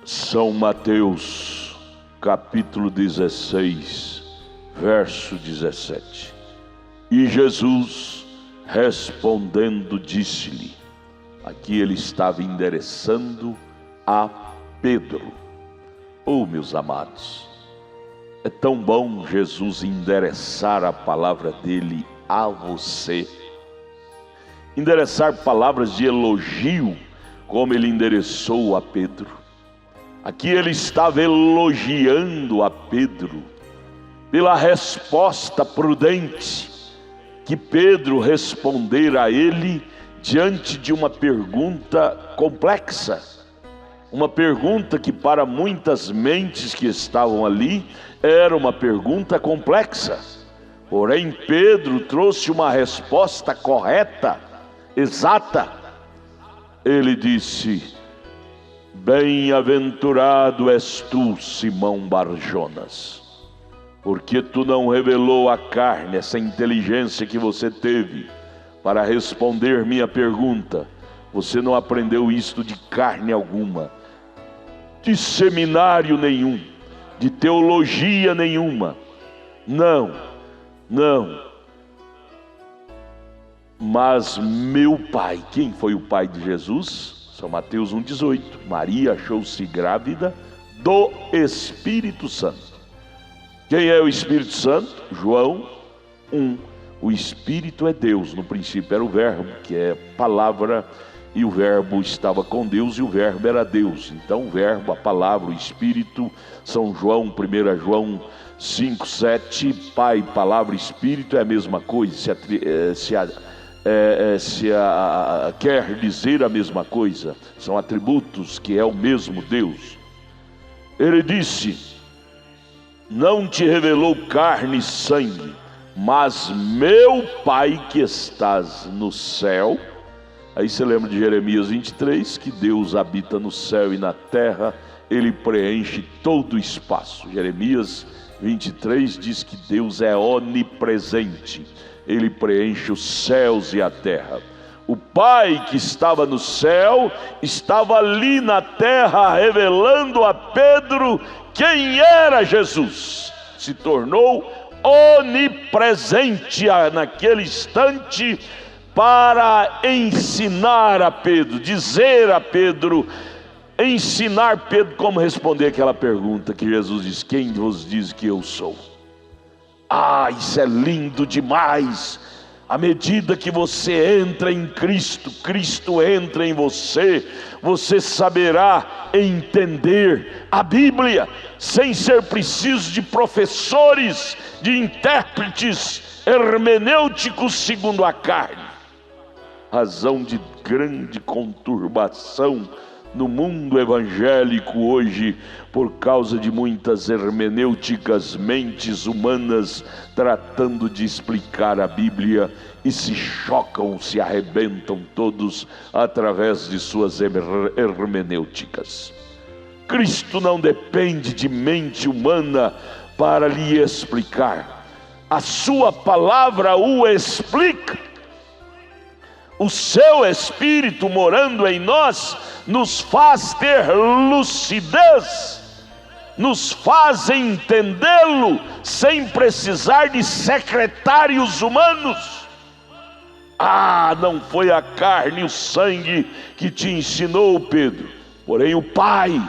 São Mateus, capítulo 16, verso 17. E Jesus, respondendo, disse-lhe, aqui ele estava endereçando a Pedro. Oh, meus amados, é tão bom Jesus endereçar a palavra dele a você. Endereçar palavras de elogio, como ele endereçou a Pedro. Aqui ele estava elogiando a Pedro pela resposta prudente que Pedro respondera a ele diante de uma pergunta complexa. Uma pergunta que para muitas mentes que estavam ali era uma pergunta complexa. Porém, Pedro trouxe uma resposta correta, exata. Ele disse: bem-aventurado és tu, Simão Bar-Jonas, porque tu não revelou à carne essa inteligência que você teve para responder minha pergunta. Você não aprendeu isto de carne alguma, de seminário nenhum, de teologia nenhuma. Não. Mas meu Pai, quem foi o Pai de Jesus? São Mateus 1,18. Maria achou-se grávida do Espírito Santo. Quem é o Espírito Santo? João 1. O Espírito é Deus. No princípio era o Verbo, que é palavra, e o Verbo estava com Deus e o Verbo era Deus. Então o Verbo, a palavra, o Espírito, São João, 1 João 5,7, Pai, palavra, Espírito é a mesma coisa, quer dizer a mesma coisa, são atributos que é o mesmo Deus. Ele disse: não te revelou carne e sangue, mas meu Pai que estás no céu. Aí você lembra de Jeremias 23, que Deus habita no céu e na terra, ele preenche todo o espaço. Jeremias 23 diz que Deus é onipresente, ele preenche os céus e a terra. O Pai que estava no céu estava ali na terra, revelando a Pedro quem era Jesus. Se tornou onipresente naquele instante para ensinar a Pedro, dizer a Pedro, ensinar Pedro como responder aquela pergunta que Jesus diz: quem vos diz que eu sou? Ah, isso é lindo demais. À medida que você entra em Cristo, Cristo entra em você, você saberá entender a Bíblia sem ser preciso de professores, de intérpretes hermenêuticos segundo a carne. Razão de grande conturbação no mundo evangélico hoje, por causa de muitas hermenêuticas, mentes humanas tratando de explicar a Bíblia, e se chocam, se arrebentam todos através de suas hermenêuticas. Cristo não depende de mente humana para lhe explicar, a sua palavra o explica. O seu Espírito morando em nós nos faz ter lucidez, nos faz entendê-lo sem precisar de secretários humanos. Ah, não foi a carne e o sangue que te ensinou, Pedro, porém o Pai,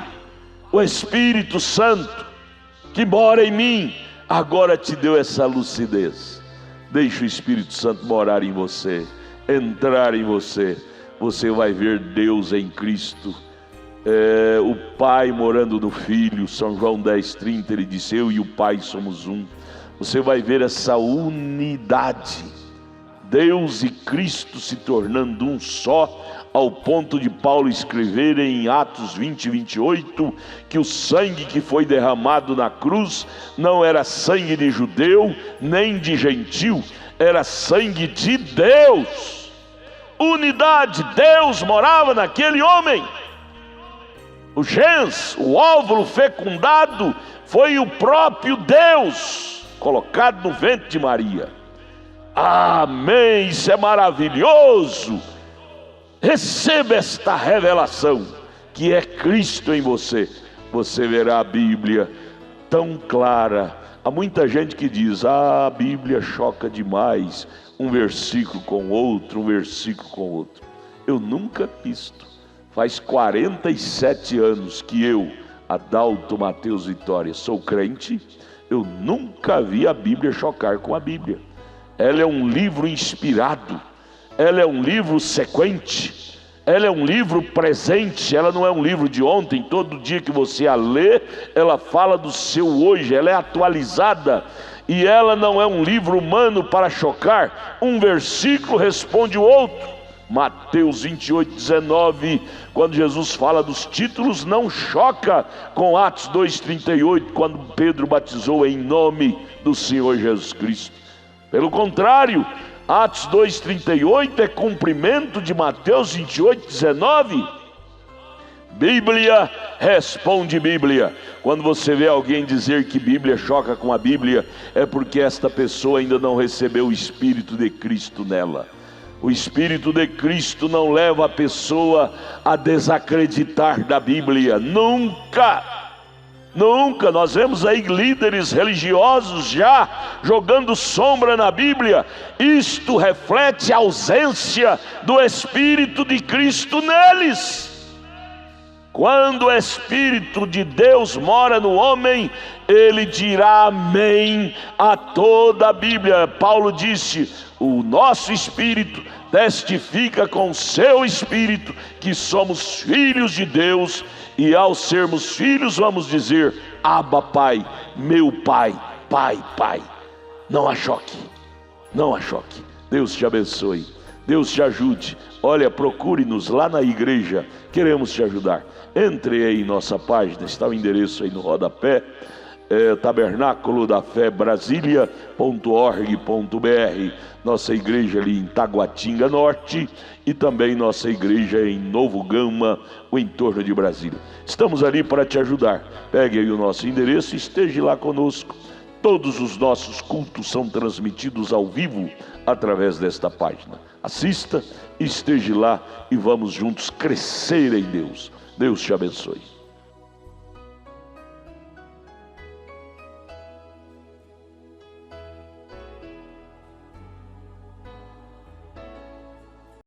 o Espírito Santo que mora em mim, agora te deu essa lucidez. Deixa o Espírito Santo morar em você, entrar em você. Você vai ver Deus em Cristo, o Pai morando no Filho. São João 10,30, ele disse: eu e o Pai somos um. Você vai ver essa unidade, Deus e Cristo se tornando um só, ao ponto de Paulo escrever em Atos 20:28 que o sangue que foi derramado na cruz não era sangue de judeu nem de gentil, era sangue de Deus. Unidade, Deus morava naquele homem. O gens, o óvulo fecundado, foi o próprio Deus colocado no ventre de Maria. Amém, isso é maravilhoso. Receba esta revelação, que é Cristo em você. você verá a Bíblia tão clara. Há muita gente que diz: a Bíblia choca demais, um versículo com outro, um versículo com outro. Eu nunca vi isto. Faz 47 anos que eu, Adalto Mateus Vitória, sou crente. Eu nunca vi a Bíblia chocar com a Bíblia. Ela é um livro inspirado, ela é um livro sequente, ela é um livro presente, ela não é um livro de ontem. Todo dia que você a lê, ela fala do seu hoje, ela é atualizada. E ela não é um livro humano para chocar. Um versículo responde o outro. Mateus 28:19, quando Jesus fala dos títulos, não choca com Atos 2:38, quando Pedro batizou em nome do Senhor Jesus Cristo. Pelo contrário, Atos 2:38 é cumprimento de Mateus 28:19. Bíblia responde Bíblia. Quando você vê alguém dizer que Bíblia choca com a Bíblia, é porque esta pessoa ainda não recebeu o Espírito de Cristo nela. O Espírito de Cristo não leva a pessoa a desacreditar da Bíblia. Nunca! Nunca. Nós vemos aí líderes religiosos já jogando sombra na Bíblia. Isto reflete a ausência do Espírito de Cristo neles. Quando o Espírito de Deus mora no homem, ele dirá amém a toda a Bíblia. Paulo disse: o nosso Espírito testifica com o seu Espírito que somos filhos de Deus, e ao sermos filhos vamos dizer: Abba, Pai, meu Pai, Pai, Pai. Não há choque, não há choque. Deus te abençoe, Deus te ajude. Olha, procure-nos lá na igreja, queremos te ajudar. Entre aí em nossa página, está o endereço aí no rodapé, Tabernáculo da Fé Brasília.org.br, nossa igreja ali em Taguatinga Norte, e também nossa igreja em Novo Gama, o entorno de Brasília. Estamos ali para te ajudar. Pegue aí o nosso endereço e esteja lá conosco. Todos os nossos cultos são transmitidos ao vivo através desta página. Assista, esteja lá e vamos juntos crescer em Deus. Deus te abençoe.